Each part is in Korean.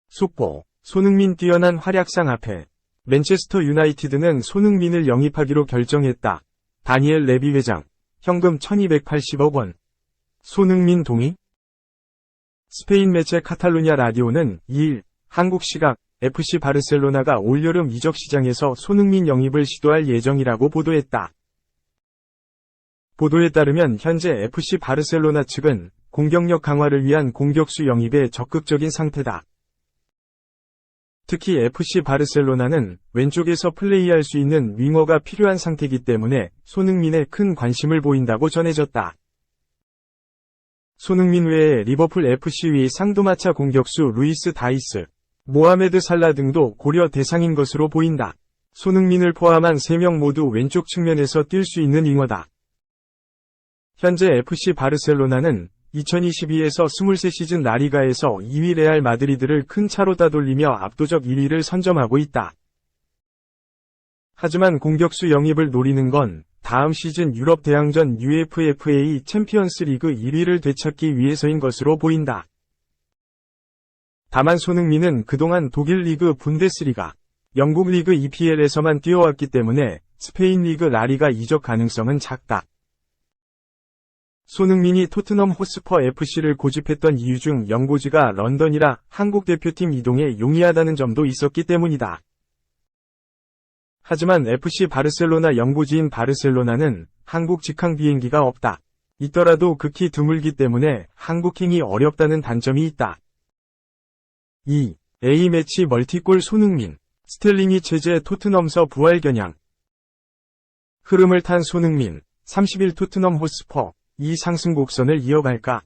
속보, 손흥민 뛰어난 활약상 앞에 맨체스터 유나이티드는 손흥민을 영입하기로 결정했다. 다니엘 레비 회장, 현금 1280억 원. 손흥민 동의? 스페인 매체 카탈루냐 라디오는 2일 한국 시각 FC 바르셀로나가 올여름 이적 시장에서 손흥민 영입을 시도할 예정이라고 보도했다. 보도에 따르면 현재 FC 바르셀로나 측은 공격력 강화를 위한 공격수 영입에 적극적인 상태다. 특히 FC 바르셀로나는 왼쪽에서 플레이할 수 있는 윙어가 필요한 상태이기 때문에 손흥민에 큰 관심을 보인다고 전해졌다. 손흥민 외에 리버풀 FC의 쌍두마차 공격수 루이스 다이스, 모하메드 살라 등도 고려 대상인 것으로 보인다. 손흥민을 포함한 3명 모두 왼쪽 측면에서 뛸 수 있는 윙어다. 현재 FC 바르셀로나는 2022에서 23시즌 라리가에서 2위 레알 마드리드를 큰 차로 따돌리며 압도적 1위를 선점하고 있다. 하지만 공격수 영입을 노리는 건 다음 시즌 유럽 대항전 UEFA 챔피언스 리그 1위를 되찾기 위해서인 것으로 보인다. 다만 손흥민은 그동안 독일 리그 분데스리가, 영국 리그 EPL에서만 뛰어왔기 때문에 스페인 리그 라리가 이적 가능성은 작다. 손흥민이 토트넘 호스퍼 FC를 고집했던 이유 중 연고지가 런던이라 한국 대표팀 이동에 용이하다는 점도 있었기 때문이다. 하지만 FC 바르셀로나 연고지인 바르셀로나는 한국 직항 비행기가 없다. 있더라도 극히 드물기 때문에 한국행이 어렵다는 단점이 있다. 2. A매치 멀티골 손흥민, 스텔링이 체제 토트넘서 부활 겨냥. 흐름을 탄 손흥민, 30일 토트넘 호스퍼, 이 상승 곡선을 이어갈까?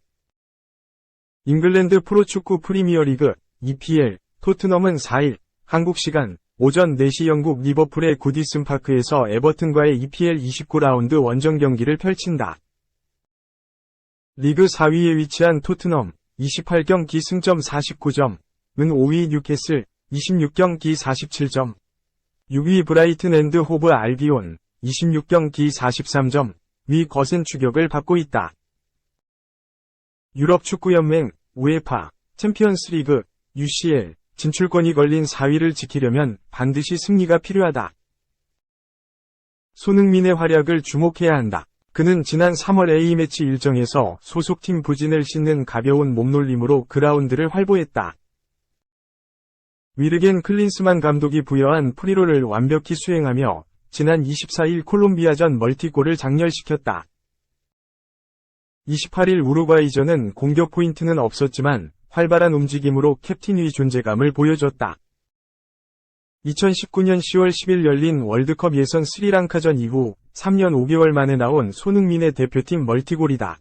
잉글랜드 프로축구 프리미어리그, EPL, 토트넘은 4일, 한국 시간, 오전 4시 영국 리버풀의 구디슨 파크에서 에버튼과의 EPL 29라운드 원정 경기를 펼친다. 리그 4위에 위치한 토트넘, 28경기 승점 49점, 은 5위 뉴캐슬, 26경기 47점, 6위 브라이튼 앤드 호브 알비온, 26경기 43점, 위 거센 추격을 받고 있다. 유럽축구연맹, 우에파, 챔피언스리그, UCL, 진출권이 걸린 4위를 지키려면 반드시 승리가 필요하다. 손흥민의 활약을 주목해야 한다. 그는 지난 3월 A매치 일정에서 소속팀 부진을 씻는 가벼운 몸놀림으로 그라운드를 활보했다. 위르겐 클린스만 감독이 부여한 프리롤을 완벽히 수행하며 지난 24일 콜롬비아전 멀티골을 장렬시켰다. 28일 우루과이전은 공격 포인트는 없었지만 활발한 움직임으로 캡틴의 존재감을 보여줬다. 2019년 10월 10일 열린 월드컵 예선 스리랑카전 이후 3년 5개월 만에 나온 손흥민의 대표팀 멀티골이다.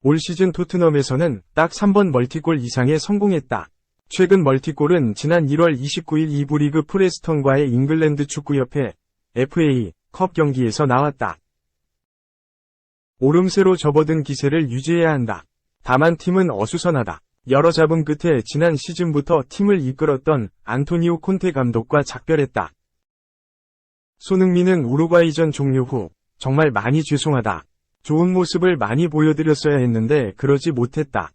올 시즌 토트넘에서는 딱 3번 멀티골 이상에 성공했다. 최근 멀티골은 지난 1월 29일 2부 리그 프레스턴과의 잉글랜드 축구협회 FA 컵 경기에서 나왔다. 오름세로 접어든 기세를 유지해야 한다. 다만 팀은 어수선하다. 여러 잡음 끝에 지난 시즌부터 팀을 이끌었던 안토니오 콘테 감독과 작별했다. 손흥민은 우루과이전 종료 후 정말 많이 죄송하다. 좋은 모습을 많이 보여드렸어야 했는데 그러지 못했다.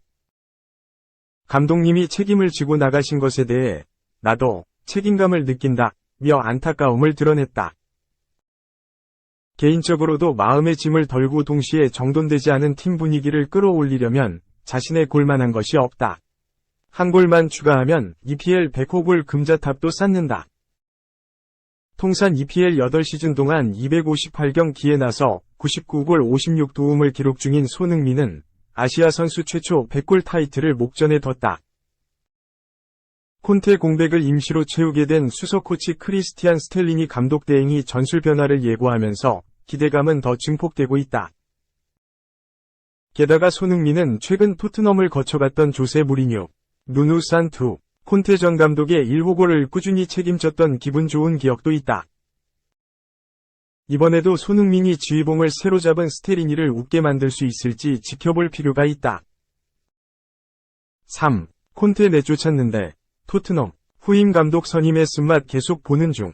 감독님이 책임을 지고 나가신 것에 대해 나도 책임감을 느낀다 며 안타까움을 드러냈다. 개인적으로도 마음의 짐을 덜고 동시에 정돈되지 않은 팀 분위기를 끌어올리려면 자신의 골만한 것이 없다. 한 골만 추가하면 EPL 100호 금자탑도 쌓는다. 통산 EPL 8시즌 동안 258경기에 나서 99골 56도움을 기록 중인 손흥민은 아시아 선수 최초 100골 타이틀을 목전에 뒀다. 콘테 공백을 임시로 채우게 된 수석 코치 크리스티안 스텔리니 감독 대행이 전술 변화를 예고하면서 기대감은 더 증폭되고 있다. 게다가 손흥민은 최근 토트넘을 거쳐갔던 조세 무리뉴, 누누 산투, 콘테 전 감독의 1호골을 꾸준히 책임졌던 기분 좋은 기억도 있다. 이번에도 손흥민이 지휘봉을 새로 잡은 스테리니를 웃게 만들 수 있을지 지켜볼 필요가 있다. 3. 콘테 내쫓았는데 토트넘 후임 감독 선임의 쓴맛 계속 보는 중.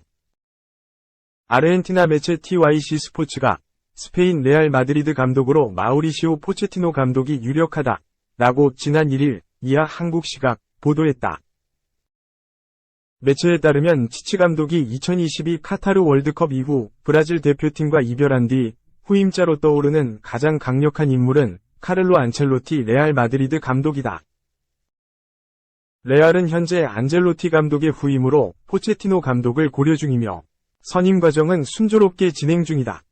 아르헨티나 매체 TYC 스포츠가 스페인 레알 마드리드 감독으로 마우리시오 포체티노 감독이 유력하다 라고 지난 1일 이하 한국 시각 보도했다. 매체에 따르면 치치 감독이 2022 카타르 월드컵 이후 브라질 대표팀과 이별한 뒤 후임자로 떠오르는 가장 강력한 인물은 카를로 안첼로티 레알 마드리드 감독이다. 레알은 현재 안첼로티 감독의 후임으로 포체티노 감독을 고려 중이며 선임 과정은 순조롭게 진행 중이다.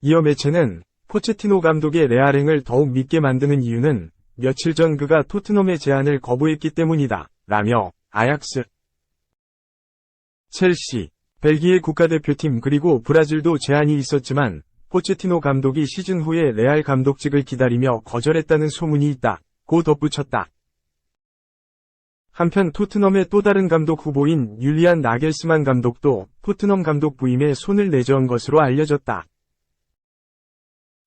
이어 매체는 포체티노 감독의 레알행을 더욱 믿게 만드는 이유는 며칠 전 그가 토트넘의 제안을 거부했기 때문이다 라며 아약스, 첼시, 벨기에 국가대표팀 그리고 브라질도 제안이 있었지만 포체티노 감독이 시즌 후에 레알 감독직을 기다리며 거절했다는 소문이 있다고 덧붙였다. 한편 토트넘의 또 다른 감독 후보인 율리안 나겔스만 감독도 토트넘 감독 부임에 손을 내저은 것으로 알려졌다.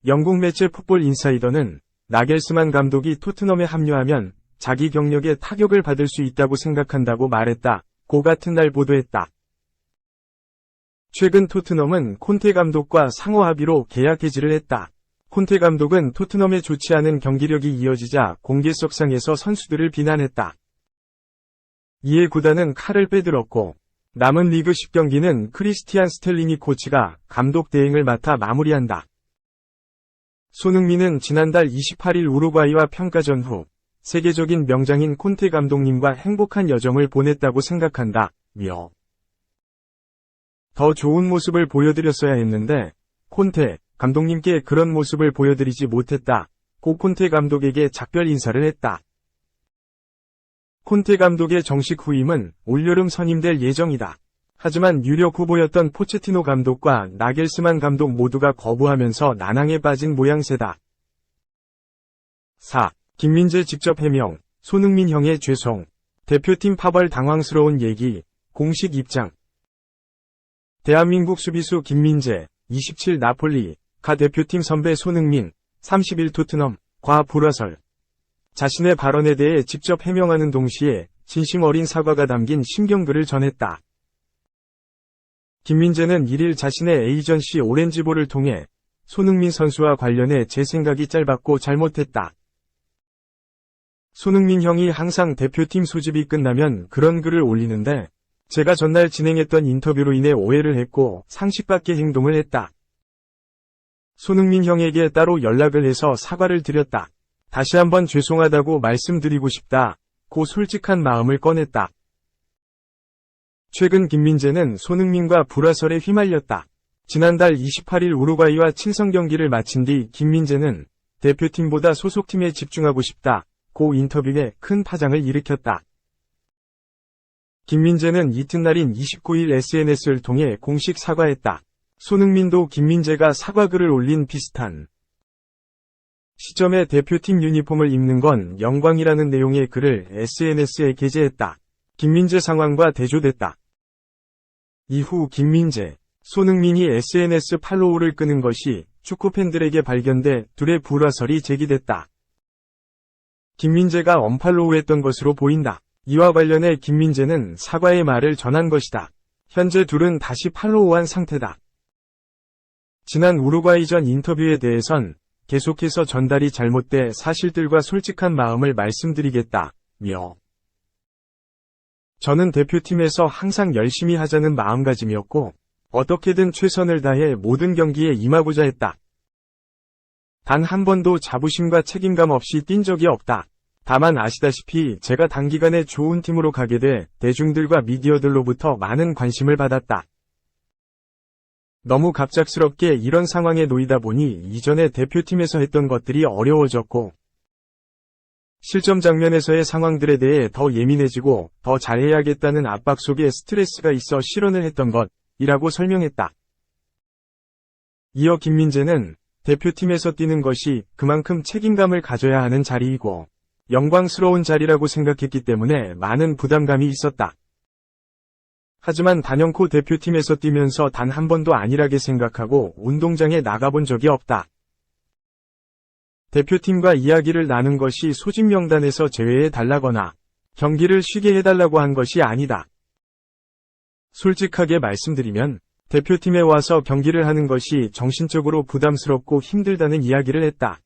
영국 매체 풋볼 인사이더는 나겔스만 감독이 토트넘에 합류하면 자기 경력에 타격을 받을 수 있다고 생각한다고 말했다고 같은 날 보도했다. 최근 토트넘은 콘테 감독과 상호 합의로 계약 해지를 했다. 콘테 감독은 토트넘의 좋지 않은 경기력이 이어지자 공개석상에서 선수들을 비난했다. 이에 구단은 칼을 빼들었고 남은 리그 10경기는 크리스티안 스텔링이 코치가 감독 대행을 맡아 마무리한다. 손흥민은 지난달 28일 우루과이와 평가전 후 세계적인 명장인 콘테 감독님과 행복한 여정을 보냈다고 생각한다며 더 좋은 모습을 보여드렸어야 했는데 콘테 감독님께 그런 모습을 보여드리지 못했다고 콘테 감독에게 작별 인사를 했다. 콘테 감독의 정식 후임은 올여름 선임될 예정이다. 하지만 유력 후보였던 포체티노 감독과 나겔스만 감독 모두가 거부하면서 난항에 빠진 모양새다. 4. 김민재 직접 해명, 손흥민 형의 죄송. 대표팀 파벌 당황스러운 얘기, 공식 입장. 대한민국 수비수 김민재, 27 나폴리, 가 대표팀 선배 손흥민, 31 토트넘, 과 불화설. 자신의 발언에 대해 직접 해명하는 동시에 진심 어린 사과가 담긴 심경글을 전했다. 김민재는 1일 자신의 에이전시 오렌지볼을 통해 손흥민 선수와 관련해 제 생각이 짧았고 잘못했다. 손흥민 형이 항상 대표팀 소집이 끝나면 그런 글을 올리는데 제가 전날 진행했던 인터뷰로 인해 오해를 했고 상식 밖의 행동을 했다. 손흥민 형에게 따로 연락을 해서 사과를 드렸다. 다시 한번 죄송하다고 말씀드리고 싶다고 솔직한 마음을 꺼냈다. 최근 김민재는 손흥민과 불화설에 휘말렸다. 지난달 28일 우루과이와 친선 경기를 마친 뒤 김민재는 대표팀보다 소속팀에 집중하고 싶다고 인터뷰에 큰 파장을 일으켰다. 김민재는 이튿날인 29일 SNS를 통해 공식 사과했다. 손흥민도 김민재가 사과글을 올린 비슷한 시점에 대표팀 유니폼을 입는 건 영광이라는 내용의 글을 SNS에 게재했다. 김민재 상황과 대조됐다. 이후 김민재, 손흥민이 SNS 팔로우를 끄는 것이 축구팬들에게 발견돼 둘의 불화설이 제기됐다. 김민재가 언팔로우했던 것으로 보인다. 이와 관련해 김민재는 사과의 말을 전한 것이다. 현재 둘은 다시 팔로우한 상태다. 지난 우루과이전 인터뷰에 대해선 계속해서 전달이 잘못돼 사실들과 솔직한 마음을 말씀드리겠다며 저는 대표팀에서 항상 열심히 하자는 마음가짐이었고 어떻게든 최선을 다해 모든 경기에 임하고자 했다. 단 한 번도 자부심과 책임감 없이 뛴 적이 없다. 다만 아시다시피 제가 단기간에 좋은 팀으로 가게 돼 대중들과 미디어들로부터 많은 관심을 받았다. 너무 갑작스럽게 이런 상황에 놓이다 보니 이전에 대표팀에서 했던 것들이 어려워졌고 실점 장면에서의 상황들에 대해 더 예민해지고 더 잘해야겠다는 압박 속에 스트레스가 있어 실언을 했던 것이라고 설명했다. 이어 김민재는 대표팀에서 뛰는 것이 그만큼 책임감을 가져야 하는 자리이고 영광스러운 자리라고 생각했기 때문에 많은 부담감이 있었다. 하지만 단연코 대표팀에서 뛰면서 단 한 번도 안일하게 생각하고 운동장에 나가본 적이 없다. 대표팀과 이야기를 나눈 것이 소집 명단에서 제외해 달라거나 경기를 쉬게 해달라고 한 것이 아니다. 솔직하게 말씀드리면 대표팀에 와서 경기를 하는 것이 정신적으로 부담스럽고 힘들다는 이야기를 했다.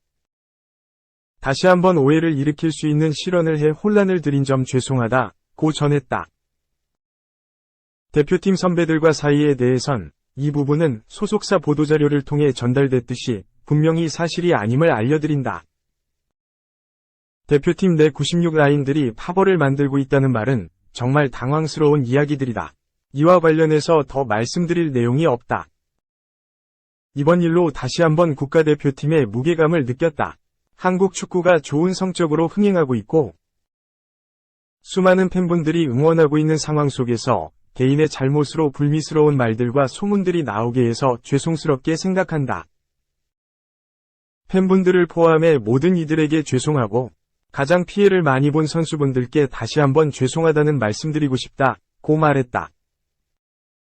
다시 한번 오해를 일으킬 수 있는 실언을 해 혼란을 드린 점 죄송하다고 전했다. 대표팀 선배들과 사이에 대해선 이 부분은 소속사 보도자료를 통해 전달됐듯이 분명히 사실이 아님을 알려드린다. 대표팀 내 96라인들이 파벌을 만들고 있다는 말은 정말 당황스러운 이야기들이다. 이와 관련해서 더 말씀드릴 내용이 없다. 이번 일로 다시 한번 국가대표팀의 무게감을 느꼈다. 한국 축구가 좋은 성적으로 흥행하고 있고 수많은 팬분들이 응원하고 있는 상황 속에서 개인의 잘못으로 불미스러운 말들과 소문들이 나오게 해서 죄송스럽게 생각한다. 팬분들을 포함해 모든 이들에게 죄송하고 가장 피해를 많이 본 선수분들께 다시 한번 죄송하다는 말씀드리고 싶다고 말했다.